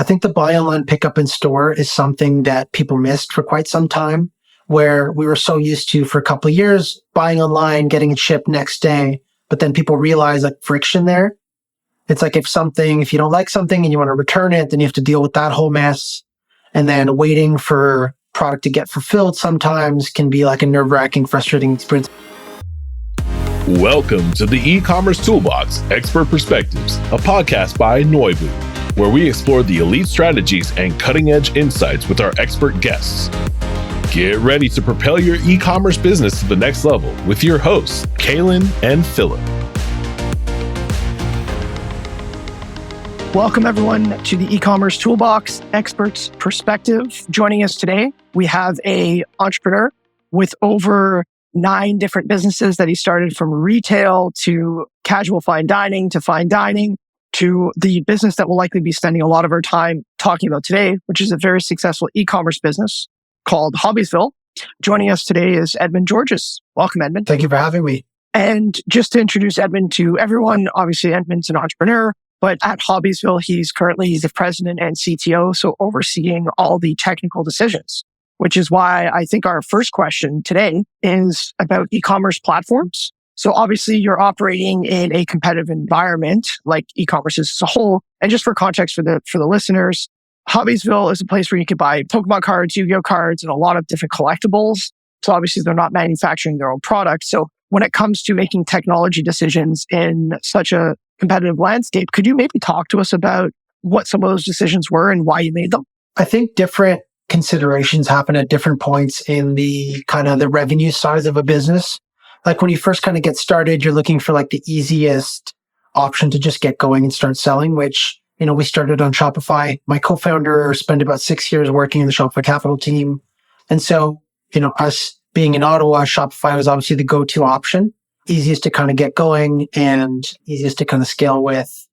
I think the buy online, pick up in store is something that people missed for quite some time, where we were so used to for a couple of years buying online, getting it shipped next day. But then people realize like friction there. It's like if you don't like something and you want to return it, then you have to deal with that whole mess. And then waiting for product to get fulfilled sometimes can be like a nerve-wracking, frustrating experience. Welcome to the E-Commerce Toolbox Expert Perspectives, a podcast by Noibu, where we explore the elite strategies and cutting-edge insights with our expert guests. Get ready to propel your e-commerce business to the next level with your hosts, Kailin and Philip. Welcome, everyone, to the E-Commerce Toolbox Experts Perspective. Joining us today, we have an entrepreneur with over 9 different businesses that he started, from retail to casual fine dining to the business that we'll likely be spending a lot of our time talking about today, which is a very successful e-commerce business called Hobbiesville. Joining us today is Edmond Georges. Welcome, Edmond. Thank you for having me. And just to introduce Edmond to everyone, obviously Edmond's an entrepreneur, but at Hobbiesville, he's the president and CTO, so overseeing all the technical decisions, which is why I think our first question today is about e-commerce platforms. So obviously you're operating in a competitive environment like e-commerce is as a whole. And just for context for the listeners, Hobbiesville is a place where you could buy Pokemon cards, Yu-Gi-Oh cards, and a lot of different collectibles. So obviously they're not manufacturing their own products. So when it comes to making technology decisions in such a competitive landscape, could you maybe talk to us about what some of those decisions were and why you made them? I think different considerations happen at different points in the kind of the revenue size of a business. Like when you first kind of get started, you're looking for like the easiest option to just get going and start selling, which, we started on Shopify. My co-founder spent about 6 years working in the Shopify Capital team. And so, us being in Ottawa, Shopify was obviously the go-to option, easiest to kind of get going and easiest to kind of scale with.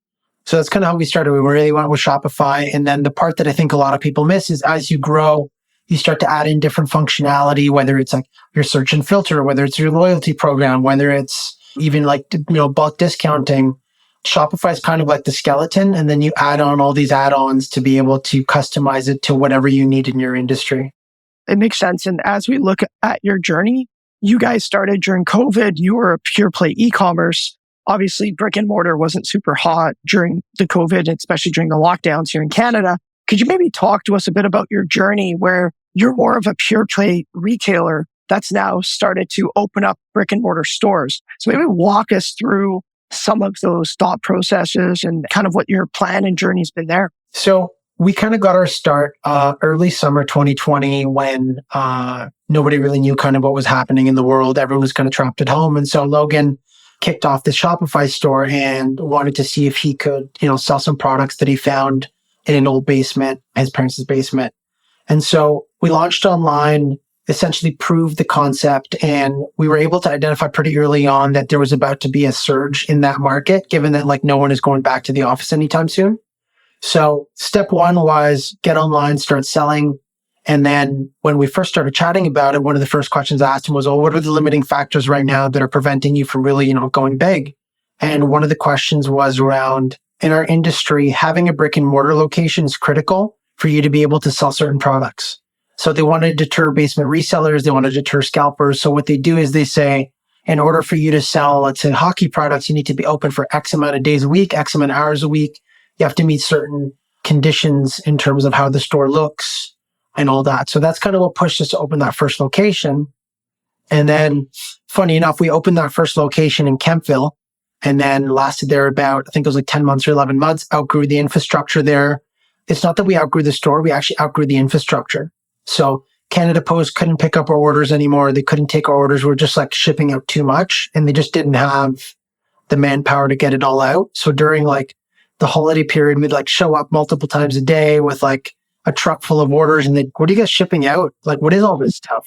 So that's kind of how we started. We really went with Shopify. And then the part that I think a lot of people miss is as you grow, you start to add in different functionality, whether it's like your search and filter, whether it's your loyalty program, whether it's even like, bulk discounting. Shopify is kind of like the skeleton. And then you add on all these add-ons to be able to customize it to whatever you need in your industry. It makes sense. And as we look at your journey, you guys started during COVID. You were a pure play e-commerce. Obviously, brick and mortar wasn't super hot during the COVID, especially during the lockdowns here in Canada. Could you maybe talk to us a bit about your journey where you're more of a pure play retailer that's now started to open up brick and mortar stores? So maybe walk us through some of those thought processes and kind of what your plan and journey's been there. So we kind of got our start early summer 2020 when nobody really knew kind of what was happening in the world. Everyone was kind of trapped at home. And so Logan kicked off the Shopify store and wanted to see if he could, sell some products that he found in an old basement, his parents' basement. And so we launched online, essentially proved the concept, and we were able to identify pretty early on that there was about to be a surge in that market, given that like no one is going back to the office anytime soon. So step one was get online, start selling. And then when we first started chatting about it, one of the first questions I asked him was, what are the limiting factors right now that are preventing you from really, going big? And one of the questions was around, in our industry, having a brick and mortar location is critical for you to be able to sell certain products. So they want to deter basement resellers. They want to deter scalpers. So what they do is they say, in order for you to sell, let's say, hockey products, you need to be open for X amount of days a week, X amount of hours a week. You have to meet certain conditions in terms of how the store looks and all that. So that's kind of what pushed us to open that first location. And then, funny enough, we opened that first location in Kemptville and then lasted there about, I think it was like 10 months or 11 months, outgrew the infrastructure there. It's not that we outgrew the store, we actually outgrew the infrastructure. So Canada Post couldn't pick up our orders anymore. They couldn't take our orders. We're just like shipping out too much and they just didn't have the manpower to get it all out. So during like the holiday period, we'd like show up multiple times a day with like a truck full of orders and they, what are you guys shipping out? Like, what is all this stuff?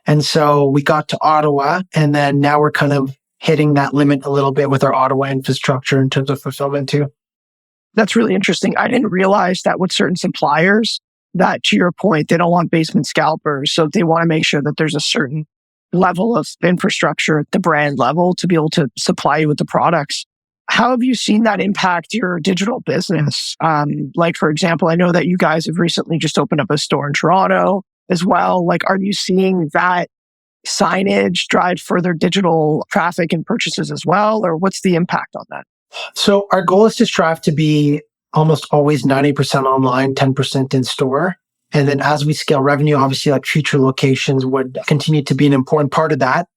And so we got to Ottawa and then now we're kind of hitting that limit a little bit with our Ottawa infrastructure in terms of fulfillment too. That's really interesting. I didn't realize that with certain suppliers, that to your point, they don't want basement scalpers. So they want to make sure that there's a certain level of infrastructure at the brand level to be able to supply you with the products. How have you seen that impact your digital business? Like, for example, I know that you guys have recently just opened up a store in Toronto as well. Like, are you seeing that signage drive further digital traffic and purchases as well? Or what's the impact on that? So our goal is to strive to be almost always 90% online, 10% in store. And then as we scale revenue, obviously like future locations would continue to be an important part of that.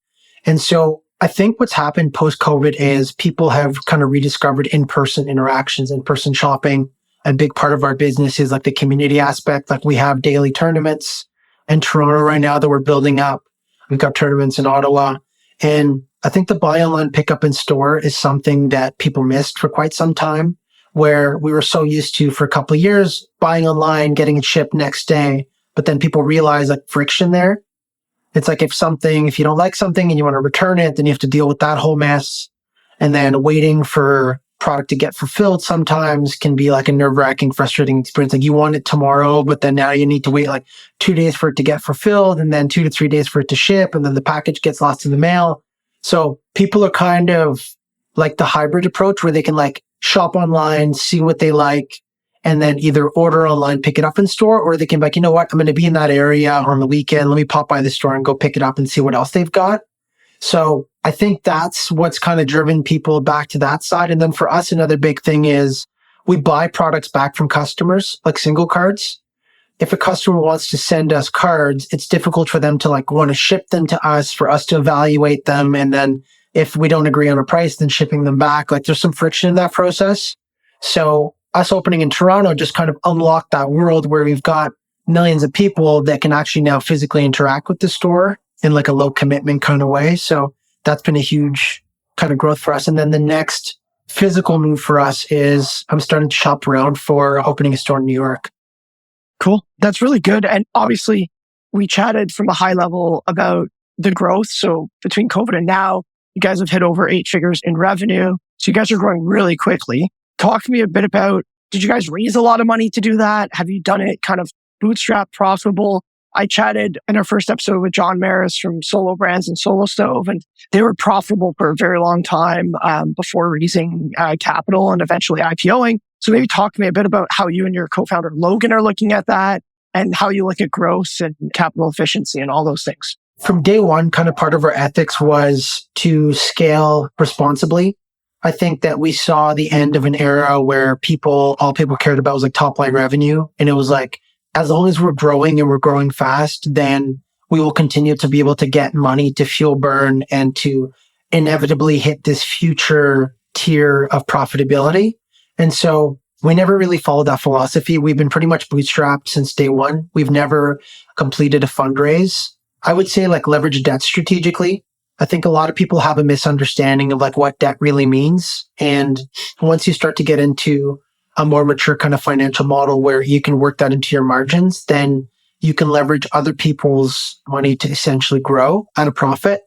And so I think what's happened post-COVID is people have kind of rediscovered in-person interactions, in-person shopping. A big part of our business is like the community aspect. Like we have daily tournaments in Toronto right now that we're building up. We've got tournaments in Ottawa. And I think the buy online, pick up in store is something that people missed for quite some time, where we were so used to for a couple of years buying online, getting it shipped next day. But then people realize like friction there. It's like if you don't like something and you want to return it, then you have to deal with that whole mess. And then waiting for product to get fulfilled sometimes can be like a nerve-wracking, frustrating experience. Like you want it tomorrow, but then now you need to wait like 2 days for it to get fulfilled and then 2 to 3 days for it to ship. And then the package gets lost in the mail. So people are kind of like the hybrid approach where they can like shop online, see what they like, and then either order online, pick it up in store, or they can be like, you know what, I'm going to be in that area on the weekend. Let me pop by the store and go pick it up and see what else they've got. So I think that's what's kind of driven people back to that side. And then for us, another big thing is we buy products back from customers, like single cards. If a customer wants to send us cards, it's difficult for them to like want to ship them to us, for us to evaluate them. And then if we don't agree on a price, then shipping them back, like there's some friction in that process. So us opening in Toronto just kind of unlocked that world where we've got millions of people that can actually now physically interact with the store in like a low commitment kind of way. So that's been a huge kind of growth for us. And then the next physical move for us is I'm starting to shop around for opening a store in New York. Cool. That's really good. And obviously we chatted from a high level about the growth. So between COVID and now, you guys have hit over 8 figures in revenue. So you guys are growing really quickly. Talk to me a bit about, did you guys raise a lot of money to do that? Have you done it kind of bootstrap profitable? I chatted in our first episode with John Maris from Solo Brands and Solo Stove, and they were profitable for a very long time before raising capital and eventually IPOing. So maybe talk to me a bit about how you and your co-founder Logan are looking at that and how you look at growth and capital efficiency and all those things. From day one, kind of part of our ethics was to scale responsibly. I think that we saw the end of an era where all people cared about was like top line revenue. And it was like, as long as we're growing and we're growing fast, then we will continue to be able to get money to fuel burn and to inevitably hit this future tier of profitability. And so we never really followed that philosophy. We've been pretty much bootstrapped since day one. We've never completed a fundraise. I would say like leverage debt strategically. I think a lot of people have a misunderstanding of like what debt really means. And once you start to get into a more mature kind of financial model where you can work that into your margins, then you can leverage other people's money to essentially grow at a profit.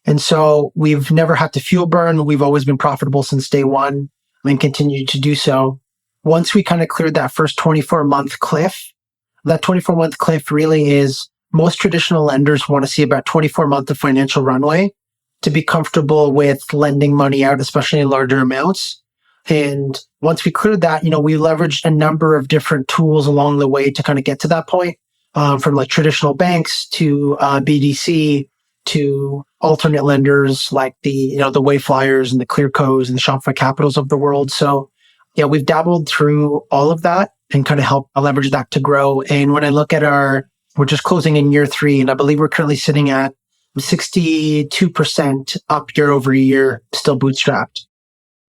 And so we've never had to fuel burn. We've always been profitable since day one and continue to do so. Once we kind of cleared that first 24-month cliff, that 24-month cliff really is most traditional lenders want to see about 24 months of financial runway to be comfortable with lending money out, especially in larger amounts. And once we cleared that, we leveraged a number of different tools along the way to kind of get to that point, from like traditional banks to BDC to alternate lenders like the Wayflyers and the Clearcos and the Shopify Capitals of the world. So yeah, we've dabbled through all of that and kind of help leverage that to grow. And when I look at we're just closing in year 3, and I believe we're currently sitting at 62% up year over year, still bootstrapped.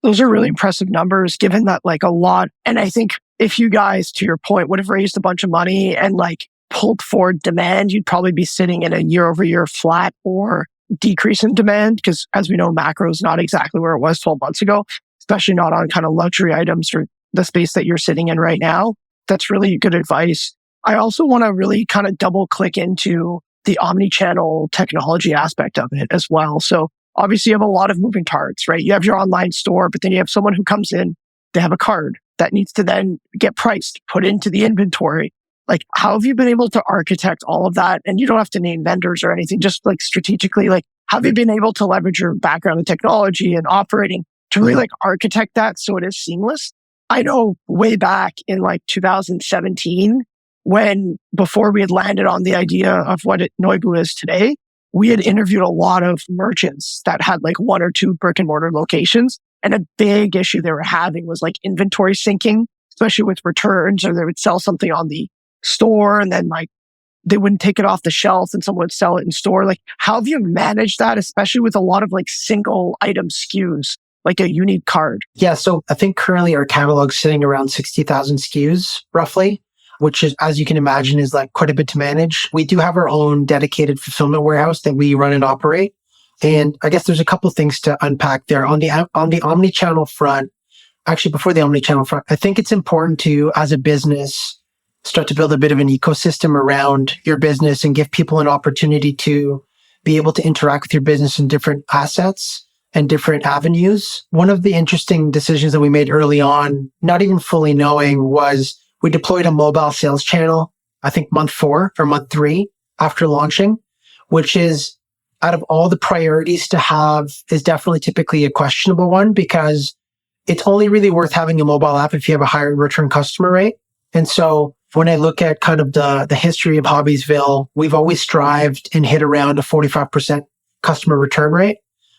Those are really impressive numbers, given that like a lot. And I think if you guys, to your point, would have raised a bunch of money and like pulled forward demand, you'd probably be sitting in a year over year flat or decrease in demand. Because as we know, macro is not exactly where it was 12 months ago, especially not on kind of luxury items or the space that you're sitting in right now. That's really good advice. I also want to really kind of double click into the omnichannel technology aspect of it as well. So obviously you have a lot of moving parts, right? You have your online store, but then you have someone who comes in, they have a card that needs to then get priced, put into the inventory. Like, how have you been able to architect all of that? And you don't have to name vendors or anything, just like strategically, like, how have you been able to leverage your background in technology and operating to really like architect that so it is seamless. I know way back in like 2017, before we had landed on the idea of what Noibu is today, we had interviewed a lot of merchants that had like one or two brick and mortar locations. And a big issue they were having was like inventory syncing, especially with returns, or they would sell something on the store and then like they wouldn't take it off the shelf and someone would sell it in store. Like, how have you managed that, especially with a lot of like single item SKUs, like a unique card? Yeah. So I think currently our catalog's sitting around 60,000 SKUs roughly, which is, as you can imagine, is like quite a bit to manage. We do have our own dedicated fulfillment warehouse that we run and operate. And I guess there's a couple of things to unpack there on the omnichannel front. Actually, before the omnichannel front, I think it's important to, as a business, start to build a bit of an ecosystem around your business and give people an opportunity to be able to interact with your business in different assets and different avenues. One of the interesting decisions that we made early on, not even fully knowing, was we deployed a mobile sales channel, I think month 4 or month 3 after launching, which is, out of all the priorities to have, is definitely typically a questionable one, because it's only really worth having a mobile app if you have a higher return customer rate. And so when I look at kind of the history of Hobbiesville, we've always strived and hit around a 45% customer return rate,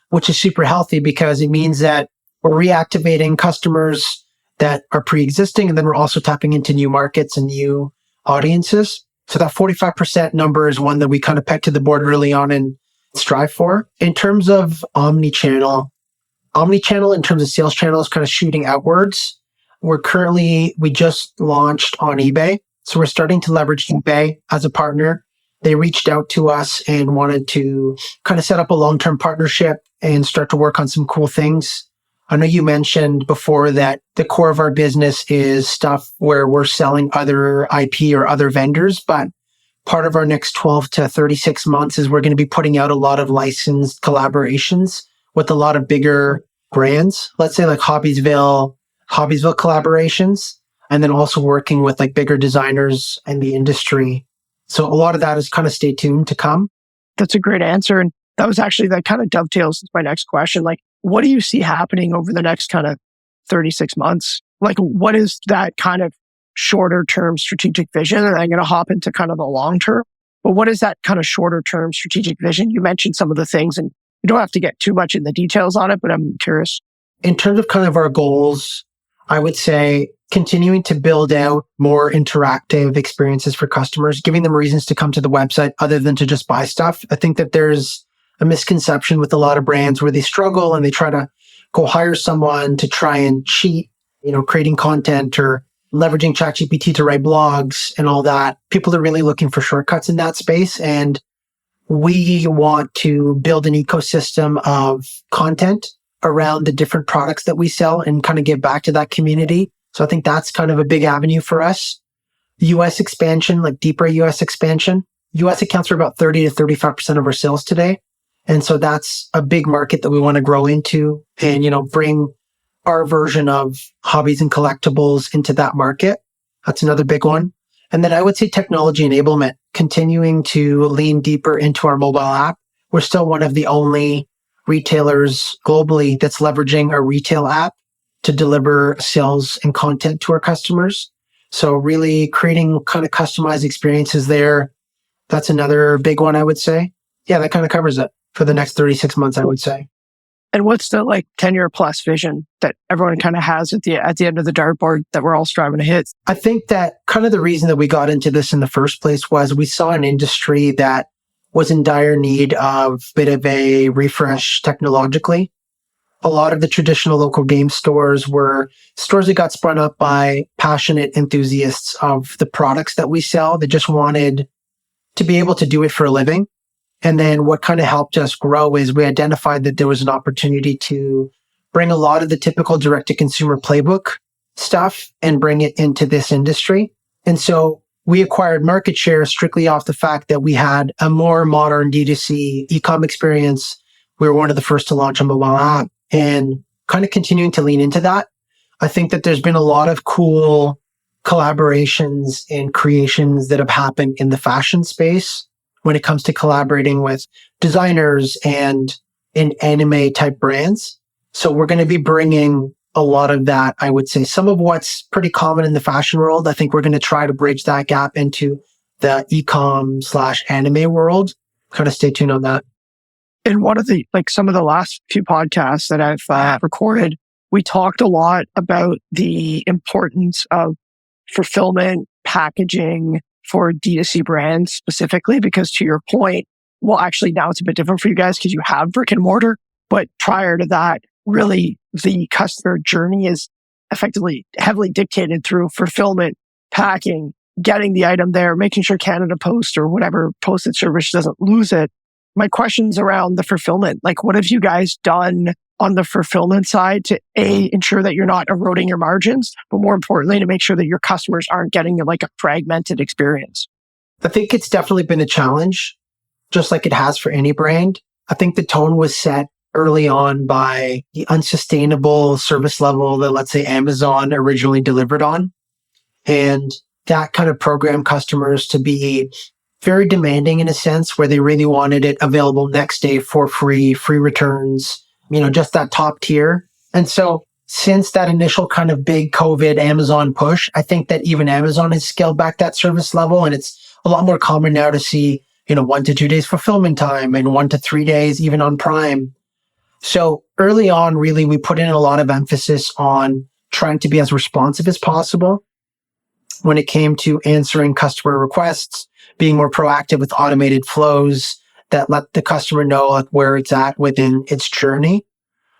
which is super healthy because it means that we're reactivating customers that are pre-existing, and then we're also tapping into new markets and new audiences. So that 45% number is one that we kind of pegged to the board early on and strive for. In terms of omnichannel in terms of sales channels kind of shooting outwards, we just launched on eBay. So we're starting to leverage eBay as a partner. They reached out to us and wanted to kind of set up a long-term partnership and start to work on some cool things. I know you mentioned before that the core of our business is stuff where we're selling other IP or other vendors, but part of our next 12 to 36 months is we're going to be putting out a lot of licensed collaborations with a lot of bigger brands, let's say like Hobbiesville collaborations, and then also working with like bigger designers in the industry. So a lot of that is kind of stay tuned to come. That's a great answer. And that kind of dovetails into my next question. Like, what do you see happening over the next kind of 36 months? Like, what is that kind of shorter term strategic vision? And I'm going to hop into kind of the long term. But what is that kind of shorter term strategic vision? You mentioned some of the things, and you don't have to get too much in the details on it, but I'm curious. In terms of kind of our goals, I would say continuing to build out more interactive experiences for customers, giving them reasons to come to the website other than to just buy stuff. I think that there's a misconception with a lot of brands where they struggle and they try to go hire someone to try and cheat, creating content or leveraging ChatGPT to write blogs and all that. People are really looking for shortcuts in that space. And we want to build an ecosystem of content around the different products that we sell and kind of give back to that community. So I think that's kind of a big avenue for us. US expansion, like deeper US expansion. US accounts for about 30 to 35% of our sales today. And so that's a big market that we want to grow into and, bring our version of hobbies and collectibles into that market. That's another big one. And then I would say technology enablement, continuing to lean deeper into our mobile app. We're still one of the only retailers globally that's leveraging a retail app to deliver sales and content to our customers. So really creating kind of customized experiences there. That's another big one, I would say. Yeah, that kind of covers it for the next 36 months, I would say. And what's the 10-year plus vision that everyone kind of has at the end of the dartboard that we're all striving to hit? I think that kind of the reason that we got into this in the first place was we saw an industry that was in dire need of a bit of a refresh technologically. A lot of the traditional local game stores were stores that got spun up by passionate enthusiasts of the products that we sell. They just wanted to be able to do it for a living. And then what kind of helped us grow is we identified that there was an opportunity to bring a lot of the typical direct-to-consumer playbook stuff and bring it into this industry. And so we acquired market share strictly off the fact that we had a more modern D2C e-com experience. We were one of the first to launch a mobile app and kind of continuing to lean into that. I think that there's been a lot of cool collaborations and creations that have happened in the fashion space when it comes to collaborating with designers and in anime type brands. So we're going to be bringing a lot of that, I would say, some of what's pretty common in the fashion world. I think we're going to try to bridge that gap into the e-com/anime world. Kind of stay tuned on that. In one of the, some of the last few podcasts that I've recorded, we talked a lot about the importance of fulfillment, packaging for D2C brands specifically, because to your point, well, actually now it's a bit different for you guys because you have brick and mortar. But prior to that, really the customer journey is effectively heavily dictated through fulfillment, packing, getting the item there, making sure Canada Post or whatever postage service doesn't lose it. My question's around the fulfillment. What have you guys done on the fulfillment side to ensure that you're not eroding your margins, but more importantly, to make sure that your customers aren't getting a fragmented experience? I think it's definitely been a challenge, just like it has for any brand. I think the tone was set early on by the unsustainable service level that, let's say, Amazon originally delivered on. And that kind of programmed customers to be very demanding in a sense, where they really wanted it available next day for free returns, just that top tier. And so since that initial kind of big COVID Amazon push, I think that even Amazon has scaled back that service level. And it's a lot more common now to see, 1 to 2 days fulfillment time and 1 to 3 days, even on Prime. So early on, really, we put in a lot of emphasis on trying to be as responsive as possible when it came to answering customer requests, being more proactive with automated flows that let the customer know where it's at within its journey.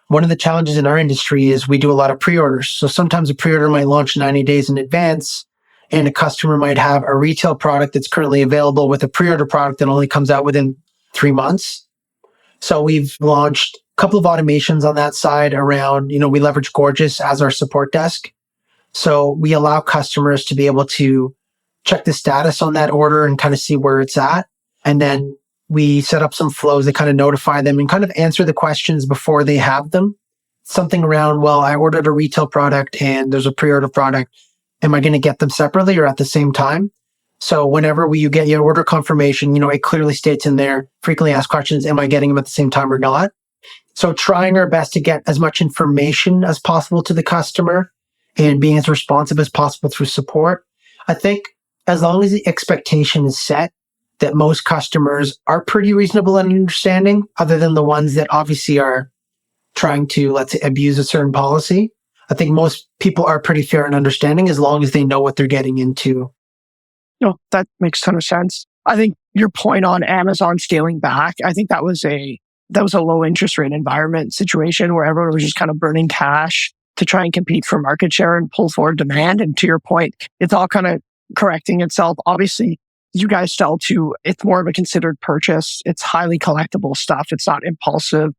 One of the challenges in our industry is we do a lot of pre-orders. So sometimes a pre-order might launch 90 days in advance, and a customer might have a retail product that's currently available with a pre-order product that only comes out within 3 months. So we've launched a couple of automations on that side around, we leverage Gorgeous as our support desk. So we allow customers to be able to check the status on that order and kind of see where it's at. And then we set up some flows that kind of notify them and kind of answer the questions before they have them. Something around, well, I ordered a retail product and there's a pre-order product. Am I going to get them separately or at the same time? So whenever you get your order confirmation, it clearly states in there, frequently asked questions, am I getting them at the same time or not? So trying our best to get as much information as possible to the customer and being as responsive as possible through support. I think as long as the expectation is set that most customers are pretty reasonable and understanding, other than the ones that obviously are trying to, let's say, abuse a certain policy, I think most people are pretty fair and understanding as long as they know what they're getting into. No, that makes a ton of sense. I think your point on Amazon scaling back, I think that was a low interest rate environment situation where everyone was just kind of burning cash to try and compete for market share and pull forward demand. And to your point, it's all kind of correcting itself. Obviously, you guys sell to, it's more of a considered purchase. It's highly collectible stuff. It's not impulsive.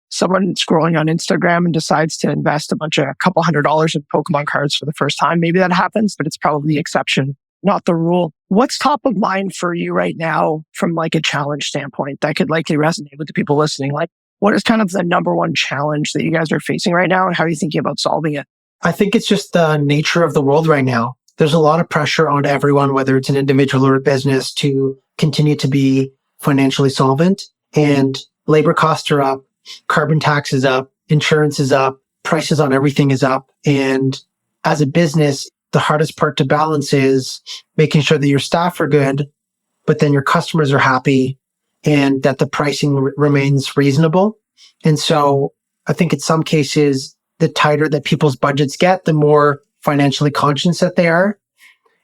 Someone scrolling on Instagram and decides to invest a couple $100 in Pokemon cards for the first time. Maybe that happens, but it's probably the exception, not the rule. What's top of mind for you right now from a challenge standpoint that could likely resonate with the people listening? What is kind of the number one challenge that you guys are facing right now, and how are you thinking about solving it? I think it's just the nature of the world right now. There's a lot of pressure on everyone, whether it's an individual or a business, to continue to be financially solvent. And labor costs are up, carbon tax is up, insurance is up, prices on everything is up. And as a business, the hardest part to balance is making sure that your staff are good, but then your customers are happy and that the pricing remains reasonable. And so I think in some cases, the tighter that people's budgets get, the more financially conscious that they are.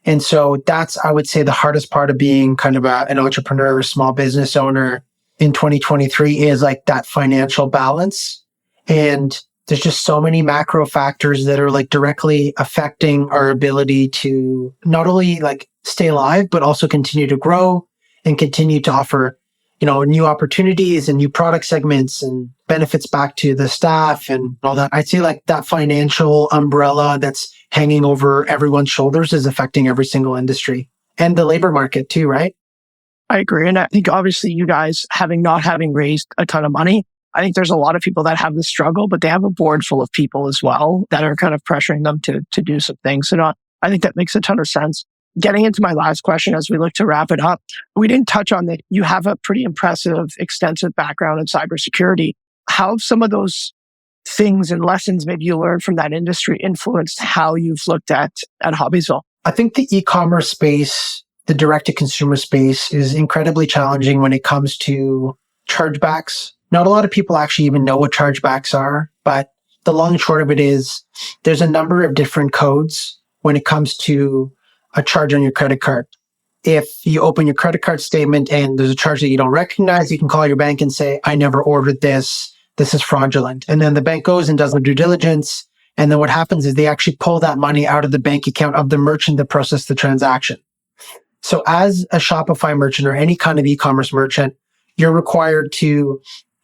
And so that's, I would say, the hardest part of being kind of an entrepreneur or small business owner in 2023 is that financial balance. And there's just so many macro factors that are directly affecting our ability to not only stay alive, but also continue to grow and continue to offer, new opportunities and new product segments and benefits back to the staff and all that. I'd say that financial umbrella that's hanging over everyone's shoulders is affecting every single industry and the labor market too, right? I agree. And I think obviously you guys not having raised a ton of money, I think there's a lot of people that have this struggle, but they have a board full of people as well that are kind of pressuring them to do some things. So I think that makes a ton of sense. Getting into my last question as we look to wrap it up, we didn't touch on that. You have a pretty impressive, extensive background in cybersecurity. How have some of those things and lessons maybe you learned from that industry influenced how you've looked at Hobbiesville? I think the e-commerce space, the direct-to-consumer space, is incredibly challenging when it comes to chargebacks. Not a lot of people actually even know what chargebacks are, but the long and short of it is there's a number of different codes when it comes to a charge on your credit card. If you open your credit card statement and there's a charge that you don't recognize, you can call your bank and say, I never ordered this. This is fraudulent. And then the bank goes and does their due diligence. And then what happens is they actually pull that money out of the bank account of the merchant that processed the transaction. So as a Shopify merchant or any kind of e-commerce merchant, you're required to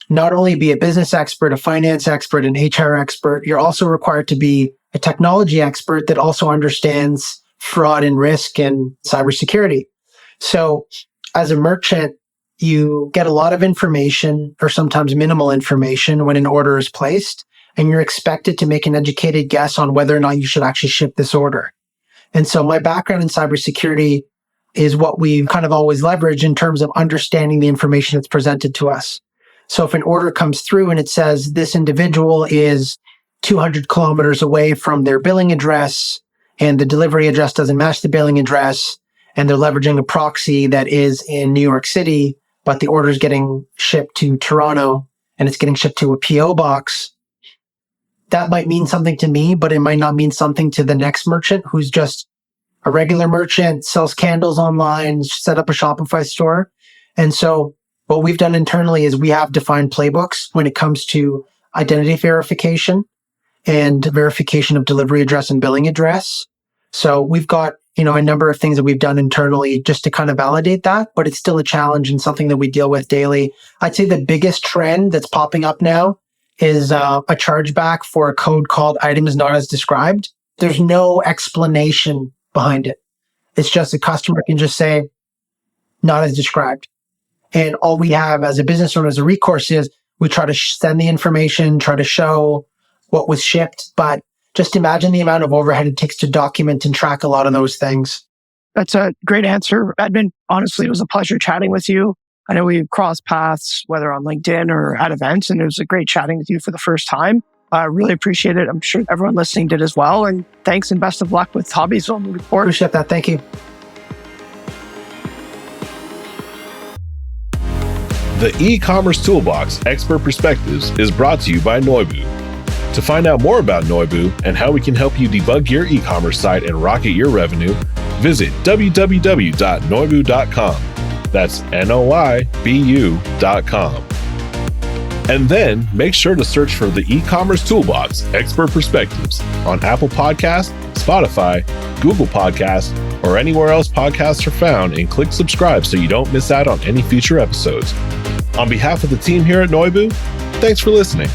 not only be a business expert, a finance expert, an HR expert, you're also required to be a technology expert that also understands fraud and risk and cybersecurity. So as a merchant, you get a lot of information or sometimes minimal information when an order is placed, and you're expected to make an educated guess on whether or not you should actually ship this order. And so my background in cybersecurity is what we kind of always leverage in terms of understanding the information that's presented to us. So if an order comes through and it says this individual is 200 kilometers away from their billing address and the delivery address doesn't match the billing address, and they're leveraging a proxy that is in New York City, but the order is getting shipped to Toronto and it's getting shipped to a PO box, that might mean something to me, but it might not mean something to the next merchant who's just a regular merchant, sells candles online, set up a Shopify store. And so what we've done internally is we have defined playbooks when it comes to identity verification and verification of delivery address and billing address. So we've got, a number of things that we've done internally just to kind of validate that, but it's still a challenge and something that we deal with daily. I'd say the biggest trend that's popping up now is a chargeback for a code called items not as described. There's no explanation behind it. It's just a customer can just say, not as described. And all we have as a business owner as a recourse is we try to send the information, try to show what was shipped, but just imagine the amount of overhead it takes to document and track a lot of those things. That's a great answer, Edmond. Honestly, it was a pleasure chatting with you. I know we've crossed paths, whether on LinkedIn or at events, and it was a great chatting with you for the first time. I really appreciate it. I'm sure everyone listening did as well. And thanks and best of luck with Hobbiesville moving forward. Appreciate that. Thank you. The E-Commerce Toolbox Expert Perspectives is brought to you by Noibu. To find out more about Noibu and how we can help you debug your e-commerce site and rocket your revenue, visit www.noibu.com. That's Noibu.com. And then make sure to search for the E-Commerce Toolbox Expert Perspectives on Apple Podcasts, Spotify, Google Podcasts, or anywhere else podcasts are found, and click subscribe so you don't miss out on any future episodes. On behalf of the team here at Noibu, thanks for listening.